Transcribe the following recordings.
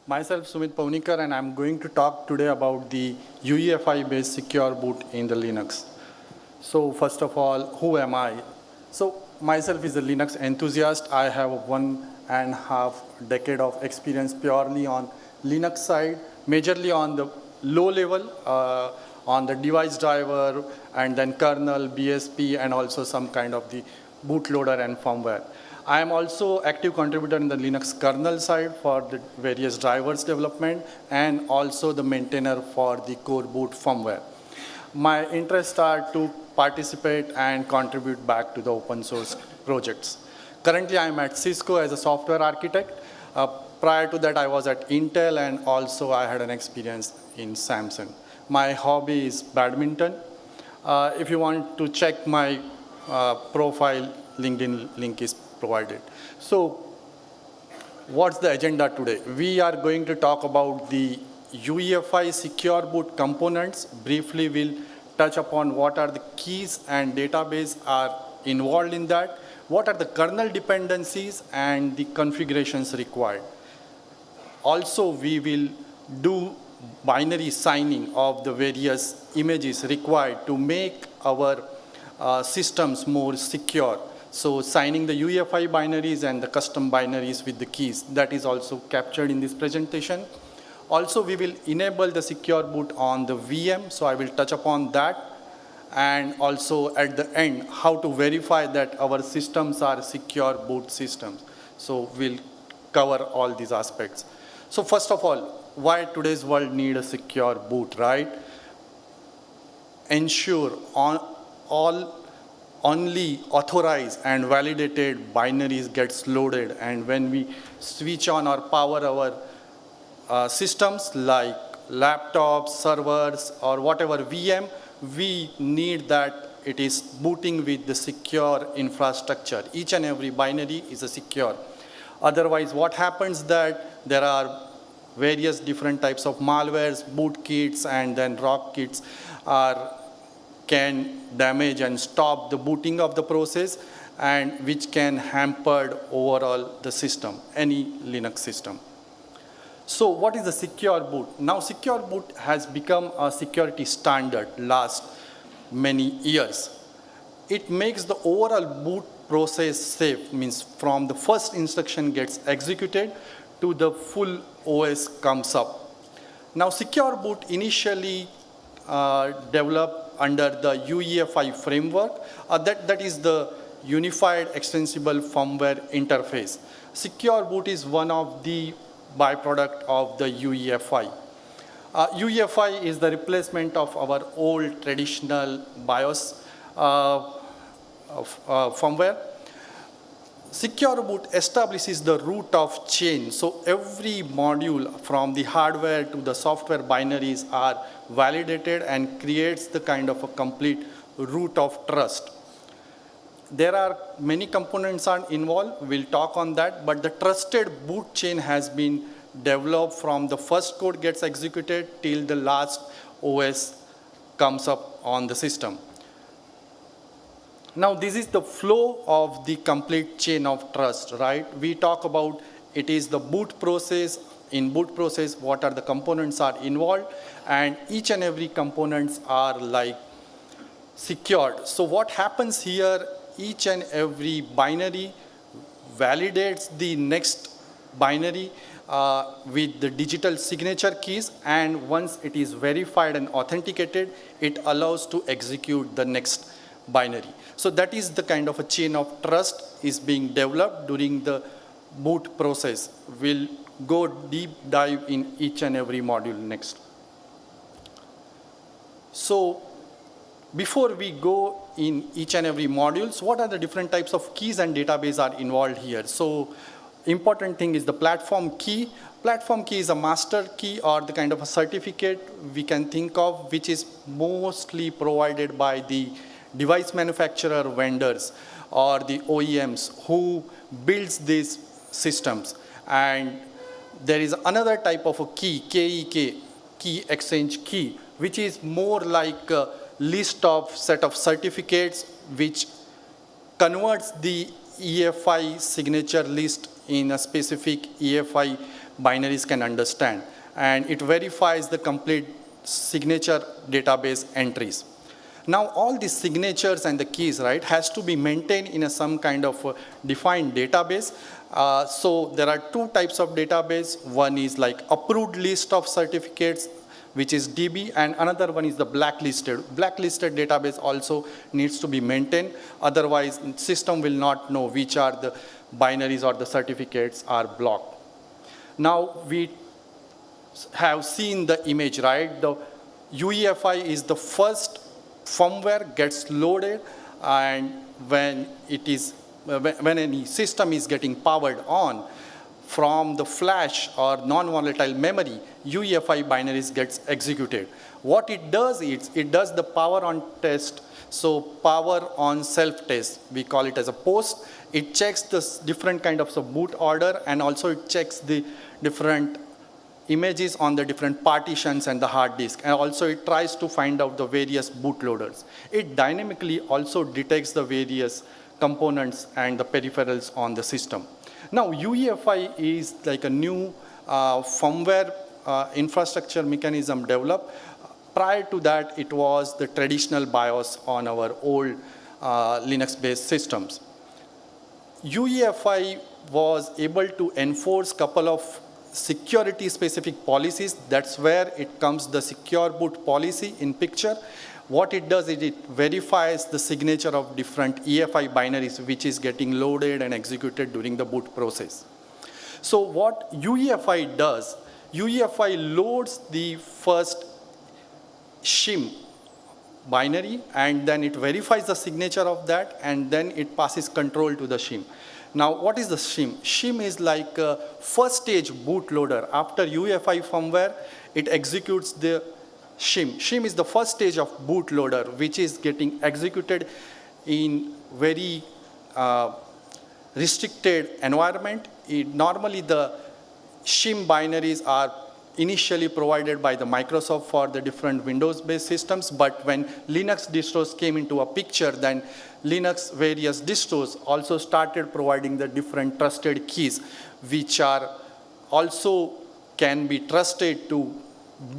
Myself, Sumeet Pawnikar, and I'm going to talk today about the UEFI-based secure boot in the Linux. So first of all, who am I? So myself is a Linux enthusiast. I have 1.5 decade of experience purely on Linux side, majorly on the low level, on the device driver, and then kernel, BSP, and also some kind of the bootloader and firmware. I am also active contributor in the Linux kernel side for the various drivers development and also the maintainer for the core boot firmware. My interests are to participate and contribute back to the open source projects. Currently, I am at Cisco as a software architect. Prior to that, I was at Intel, and also I had an experience in Samsung. My hobby is badminton. If you want to check my profile, LinkedIn link is provided. So what's the agenda today? We are going to talk about the UEFI secure boot components. Briefly, we'll touch upon what are the keys and database are involved in that, what are the kernel dependencies and the configurations required. Also, we will do binary signing of the various images required to make our systems more secure. So signing the UEFI binaries and the custom binaries with the keys, that is also captured in this presentation. Also, we will enable the secure boot on the VM, so I will touch upon that. And also at the end, how to verify that our systems are secure boot systems. So we'll cover all these aspects. So first of all, why today's world need a secure boot, right? Ensure only authorized and validated binaries gets loaded, and when we switch on or power our systems like laptops, servers, or whatever VM, we need that it is booting with the secure infrastructure. Each and every binary is a secure. Otherwise, what happens that there are various different types of malwares, bootkits, and then rootkits can damage and stop the booting of the process, and which can hamper overall the system, any Linux system. So what is a secure boot? Now, secure boot has become a security standard last many years. It makes the overall boot process safe, means from the first instruction gets executed to the full OS comes up. Now, secure boot initially developed under the UEFI framework, that is the Unified Extensible Firmware Interface. Secure boot is one of the byproduct of the UEFI. UEFI is the replacement of our old traditional BIOS firmware. Secure boot establishes the root of chain. So every module from the hardware to the software binaries are validated and creates the kind of a complete root of trust. There are many components are involved. We'll talk on that, but the trusted boot chain has been developed from the first code gets executed till the last OS comes up on the system. Now, this is the flow of the complete chain of trust, right? We talk about it is the boot process. In boot process, what are the components are involved, and each and every components are like secured. So what happens here, each and every binary validates the next binary with the digital signature keys, and once it is verified and authenticated, it allows to execute the next binary. So that is the kind of a chain of trust is being developed during the boot process. We'll go deep dive in each and every module next. So before we go in each and every modules, what are the different types of keys and database are involved here? So important thing is the platform key. Platform key is a master key or the kind of a certificate we can think of, which is mostly provided by the device manufacturer vendors or the OEMs who builds these systems. And there is another type of a key, KEK, key exchange key, which is more like a list of set of certificates which converts the EFI signature list in a specific EFI binaries can understand. And it verifies the complete signature database entries. Now, all these signatures and the keys, right, has to be maintained in some kind of defined database. So there are two types of database. One is like approved list of certificates, which is DB, and another one is the blacklisted. Blacklisted database also needs to be maintained. Otherwise, system will not know which are the binaries or the certificates are blocked. Now, we have seen the image, right? The UEFI is the first firmware gets loaded, and when any system is getting powered on from the flash or non-volatile memory, UEFI binaries gets executed. What it does is it does the power on test, so power on self-test. We call it as a post. It checks the different kind of boot order, and also it checks the different images on the different partitions and the hard disk. And also it tries to find out the various bootloaders. It dynamically also detects the various components and the peripherals on the system. Now, UEFI is like a new firmware infrastructure mechanism developed. Prior to that, it was the traditional BIOS on our old Linux-based systems. UEFI was able to enforce a couple of security-specific policies. That's where it comes the secure boot policy in picture. What it does is it verifies the signature of different EFI binaries, which is getting loaded and executed during the boot process. So what UEFI does, UEFI loads the first Shim binary, and then it verifies the signature of that, and then it passes control to the Shim. Now, what is the Shim? Shim is like a first stage bootloader. After UEFI firmware, it executes the Shim. Shim is the first stage of bootloader, which is getting executed in very restricted environment. Normally, the Shim binaries are initially provided by the Microsoft for the different Windows-based systems, but when Linux distros came into a picture, then Linux various distros also started providing the different trusted keys, which are also can be trusted to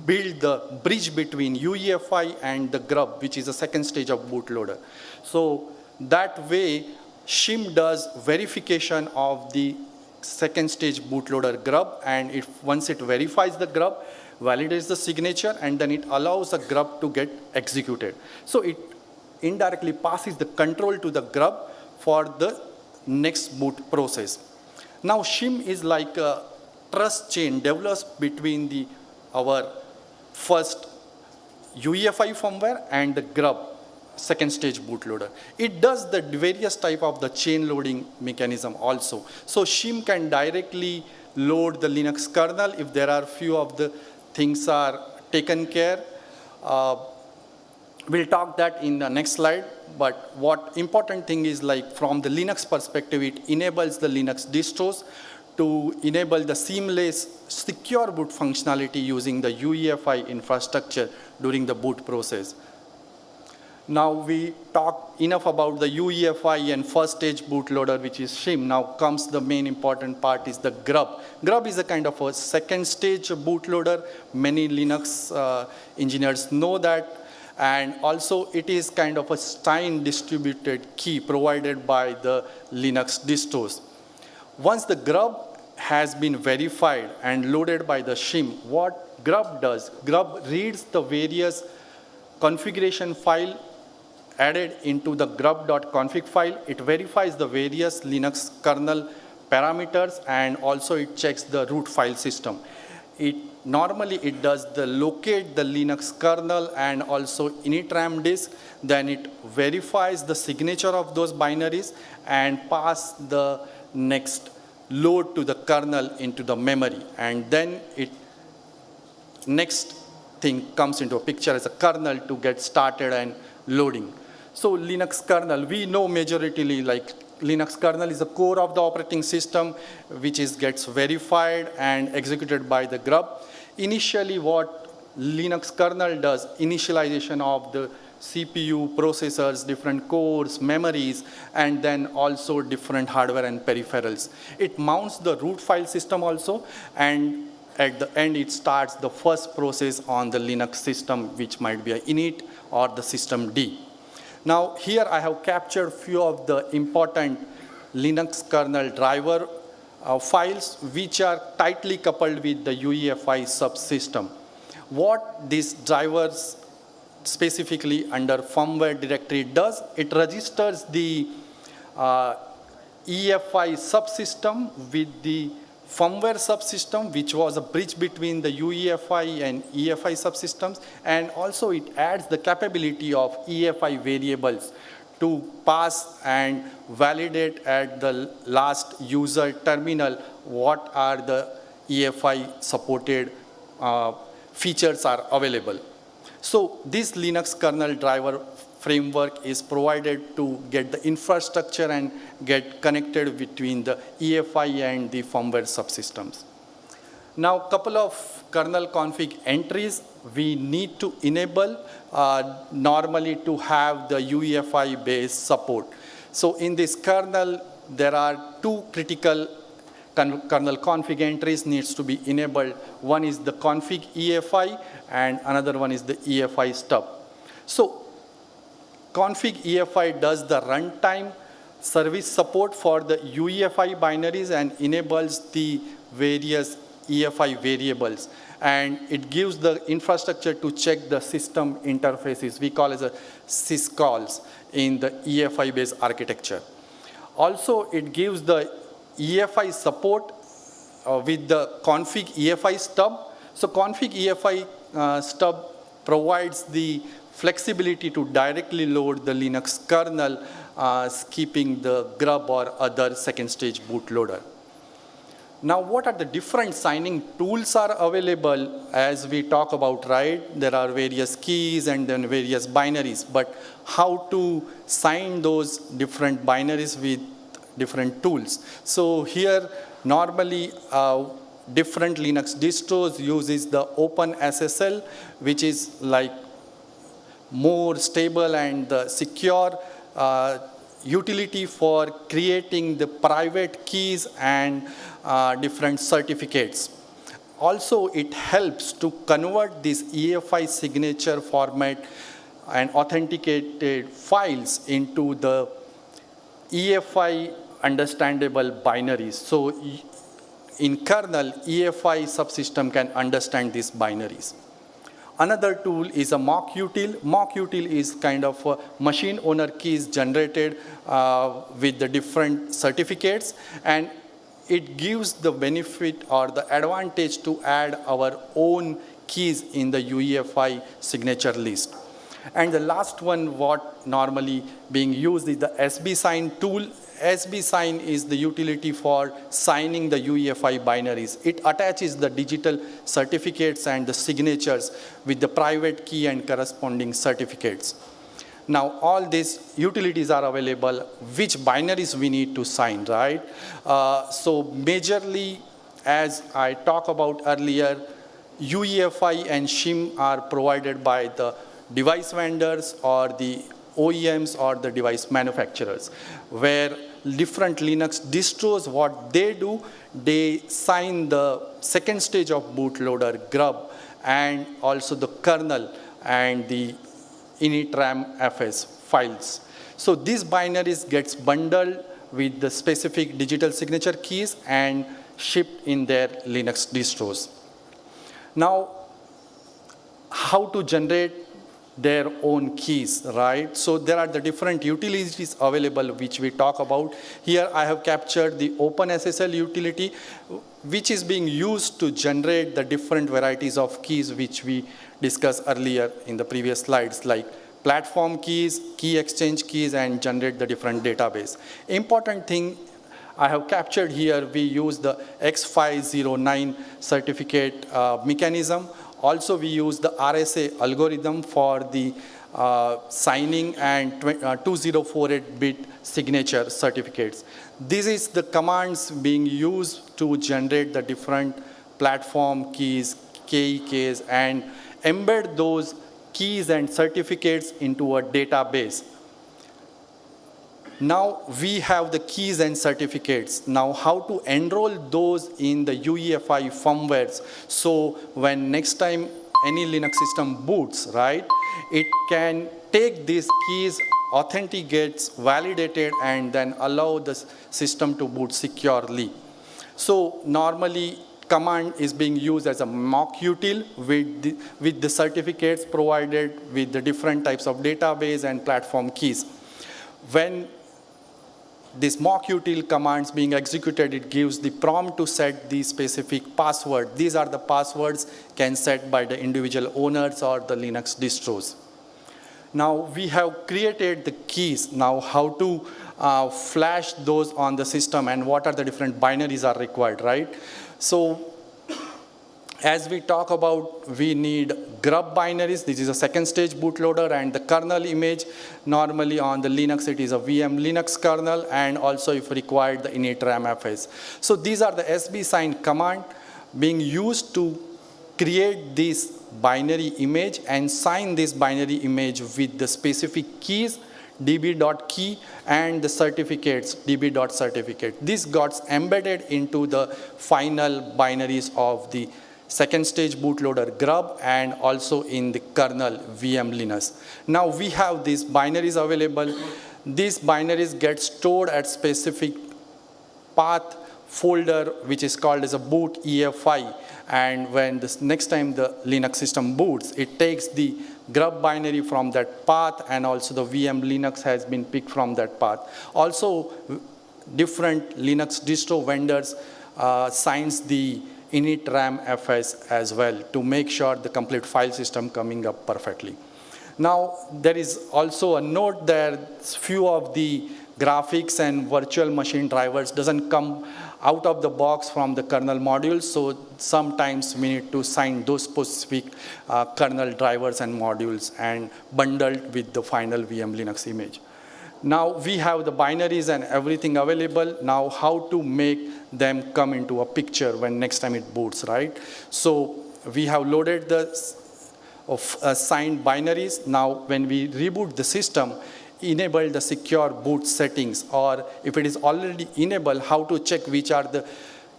build the bridge between UEFI and the GRUB, which is the second stage of bootloader. So that way, Shim does verification of the second stage bootloader GRUB, and once it verifies the GRUB, validates the signature, and then it allows the GRUB to get executed. So it indirectly passes the control to the GRUB for the next boot process. Now, Shim is like a trust chain developed between our first UEFI firmware and the GRUB second stage bootloader. It does the various type of the chain loading mechanism also. So Shim can directly load the Linux kernel if there are few of the things are taken care. We'll talk that in the next slide, but what important thing is, like from the Linux perspective, it enables the Linux distros to enable the seamless secure boot functionality using the UEFI infrastructure during the boot process. Now we talk enough about the UEFI and first stage bootloader, which is Shim. Now comes the main important part is the GRUB. GRUB is a kind of a second stage bootloader. Many Linux engineers know that. And also it is kind of a Stein distributed key provided by the Linux distros. Once the GRUB has been verified and loaded by the Shim, what GRUB does, GRUB reads the various configuration file added into the grub.config file. It verifies the various Linux kernel parameters, and also it checks the root file system. Normally it does locate the Linux kernel and also initram disk, then it verifies the signature of those binaries and pass the next load to the kernel into the memory, and then next thing comes into a picture as a kernel to get started and loading. So Linux kernel, we know majoritarily like Linux kernel is the core of the operating system, which gets verified and executed by the GRUB. Initially what Linux kernel does, initialization of the CPU, processors, different cores, memories, and then also different hardware and peripherals. It mounts the root file system also, and at the end it starts the first process on the Linux system, which might be a init or the system D. Now here I have captured few of the important Linux kernel driver files which are tightly coupled with the UEFI subsystem. What these drivers specifically under firmware directory does, it registers the EFI subsystem with the firmware subsystem, which was a bridge between the UEFI and EFI subsystems, and also it adds the capability of EFI variables to pass and validate at the last user terminal what are the EFI supported features are available. So this Linux kernel driver framework is provided to get the infrastructure and get connected between the EFI and the firmware subsystems. Now, couple of kernel config entries we need to enable normally to have the UEFI based support. So in this kernel, there are two critical kernel config entries needs to be enabled. One is the config EFI and another one is the EFI stub. So config EFI does the runtime service support for the UEFI binaries and enables the various EFI variables. And it gives the infrastructure to check the system interfaces. We call it a syscalls in the EFI-based architecture. Also, it gives the EFI support with the config EFI stub. So config EFI stub provides the flexibility to directly load the Linux kernel, skipping the GRUB or other second stage bootloader. Now, what are the different signing tools are available as we talk about, right? There are various keys and then various binaries, but how to sign those different binaries with different tools? So here, normally, different Linux distros uses the OpenSSL, which is like more stable and secure utility for creating the private keys and different certificates. Also, it helps to convert this EFI signature format and authenticated files into the EFI understandable binaries. So in kernel, EFI subsystem can understand these binaries. Another tool is a mock-util. Mock-util is kind of a machine owner keys generated with the different certificates, and it gives the benefit or the advantage to add our own keys in the UEFI signature list. And the last one, what normally being used is the SBSign tool. SBSign is the utility for signing the UEFI binaries. It attaches the digital certificates and the signatures with the private key and corresponding certificates. Now, all these utilities are available, which binaries we need to sign, right? So majorly, as I talked about earlier, UEFI and Shim are provided by the device vendors or the OEMs or the device manufacturers, where different Linux distros, what they do, they sign the second stage of bootloader, GRUB, and also the kernel and the initramfs files. So these binaries gets bundled with the specific digital signature keys and shipped in their Linux distros. Now, how to generate their own keys, right? So there are the different utilities available which we talk about. Here I have captured the OpenSSL utility, which is being used to generate the different varieties of keys which we discussed earlier in the previous slides, like platform keys, key exchange keys, and generate the different database. Important thing I have captured here, we use the X509 certificate mechanism. Also, we use the RSA algorithm for the signing and 2048-bit signature certificates. This is the commands being used to generate the different platform keys, KE keys, and embed those keys and certificates into a database. Now we have the keys and certificates. Now how to enroll those in the UEFI firmwares, so when next time any Linux system boots, right, it can take these keys, authenticates, validated, and then allow the system to boot securely. So normally command is being used as a mock util with the certificates provided with the different types of database and platform keys. When this mock util commands being executed, it gives the prompt to set the specific password. These are the passwords can set by the individual owners or the Linux distros. Now we have created the keys. Now how to flash those on the system and what are the different binaries are required, right? So as we talk about, we need GRUB binaries. This is a second stage bootloader, and the kernel image. Normally on the Linux, it is a VM Linux kernel, and also if required, the init ramfs. So these are the SB sign command being used to create this binary image and sign this binary image with the specific keys, db.key, and the certificates, db.certificate. This got embedded into the final binaries of the second stage bootloader GRUB and also in the kernel VM Linux. Now we have these binaries available. These binaries get stored at specific path folder which is called as a boot EFI, and when this next time the Linux system boots, it takes the GRUB binary from that path, and also the VM Linux has been picked from that path. Also different Linux distro vendors signs the init ramfs as well to make sure the complete file system coming up perfectly. Now there is also a note that few of the graphics and virtual machine drivers doesn't come out of the box from the kernel modules, so sometimes we need to sign those specific kernel drivers and modules and bundled with the final VM Linux image. Now we have the binaries and everything available. Now how to make them come into a picture when next time it boots, right? So we have loaded the signed binaries. Now when we reboot the system, enable the secure boot settings, or if it is already enabled, how to check which are the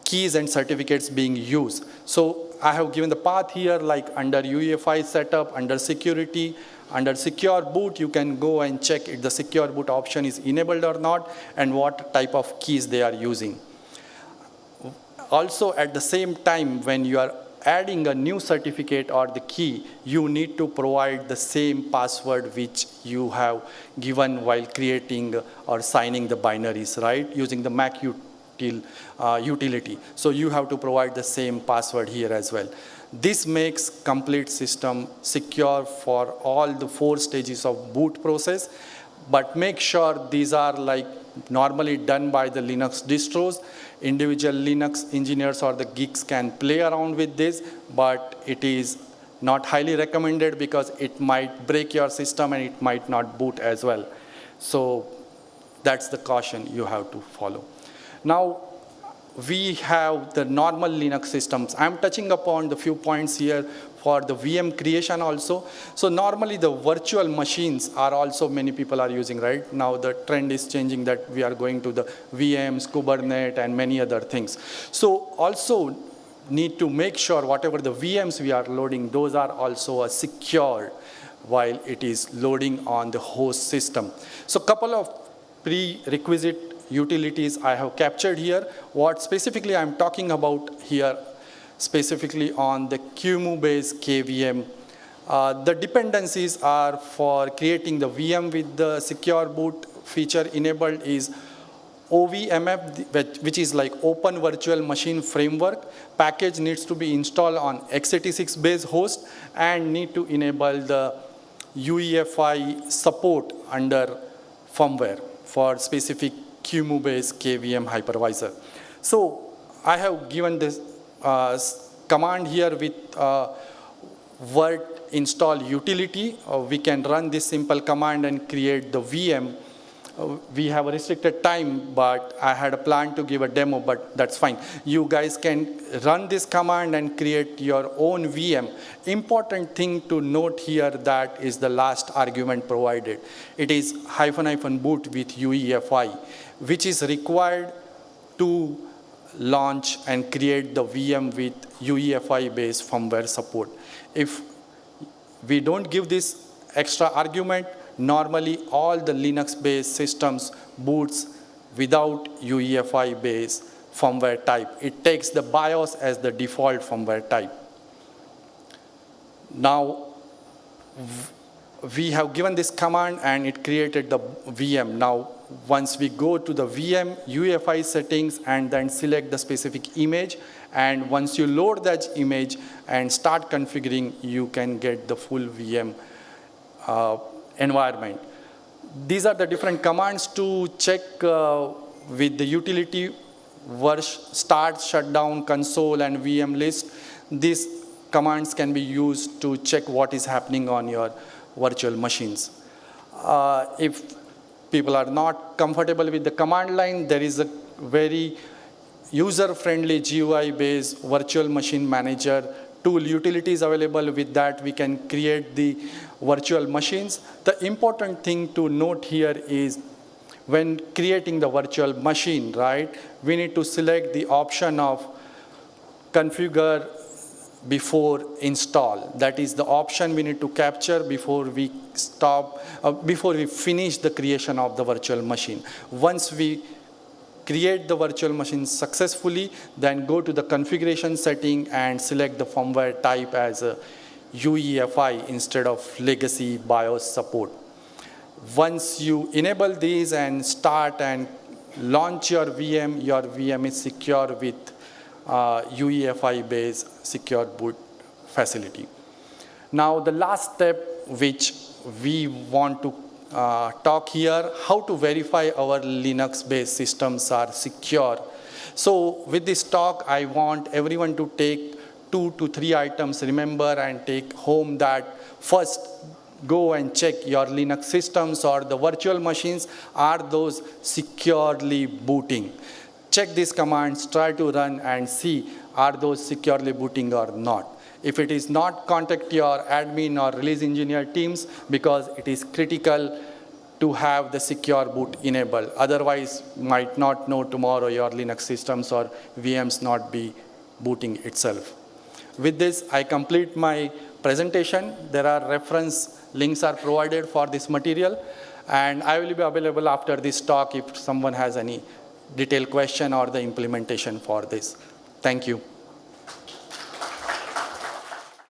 keys and certificates being used. So I have given the path here, like under UEFI setup, under security, under secure boot, you can go and check if the secure boot option is enabled or not and what type of keys they are using. Also at the same time, when you are adding a new certificate or the key, you need to provide the same password which you have given while creating or signing the binaries, right? Using the Mac utility. So you have to provide the same password here as well. This makes complete system secure for all the 4 stages of boot process, but make sure these are like normally done by the Linux distros. Individual Linux engineers or the geeks can play around with this, but it is not highly recommended because it might break your system and it might not boot as well. So that's the caution you have to follow. Now we have the normal Linux systems. I'm touching upon the few points here for the VM creation also. So normally the virtual machines are also many people are using, right? Now the trend is changing that we are going to the VMs, Kubernetes, and many other things. So also need to make sure whatever the VMs we are loading, those are also secured while it is loading on the host system. So couple of prerequisite utilities I have captured here. What specifically I'm talking about here, specifically on the QEMU-based KVM. The dependencies are for creating the VM with the secure boot feature enabled is OVMF, which is like Open Virtual Machine Framework. Package needs to be installed on x86 based host and need to enable the UEFI support under firmware for specific QEMU-based KVM hypervisor. So I have given this command here with word install utility. We can run this simple command and create the VM we have a restricted time, but I had a plan to give a demo, but that's fine. You guys can run this command and create your own VM. Important thing to note here that is the last argument provided. It is --boot with UEFI, which is required to launch and create the VM with UEFI-based firmware support. If we don't give this extra argument, normally all the Linux-based systems boots without UEFI-based firmware type. It takes the BIOS as the default firmware type. Now, we have given this command and it created the VM. Now, once we go to the VM UEFI settings and then select the specific image, and once you load that image and start configuring, you can get the full VM environment. These are the different commands to check with the utility start, shutdown, console, and VM list. These commands can be used to check what is happening on your virtual machines. If people are not comfortable with the command line, there is a very user-friendly GUI-based virtual machine manager tool utilities available. With that, we can create the virtual machines. The important thing to note here is when creating the virtual machine, right, we need to select the option of configure before install. That is the option we need to capture before we finish the creation of the virtual machine. Once we create the virtual machine successfully, then go to the configuration setting and select the firmware type as a UEFI instead of legacy BIOS support. Once you enable these and start and launch your VM is secure with UEFI-based secure boot facility. Now, the last step which we want to talk here, how to verify our Linux-based systems are secure. So with this talk, I want everyone to take 2 to 3 items, remember, and take home that first, go and check your Linux systems or the virtual machines, are those securely booting. Check these commands, try to run and see, are those securely booting or not. If it is not, contact your admin or release engineer teams, because it is critical to have the secure boot enabled. Otherwise, might not know tomorrow your Linux systems or VMs not be booting itself. With this, I complete my presentation. There are reference links are provided for this material, and I will be available after this talk if someone has any detailed question or the implementation for this. Thank you.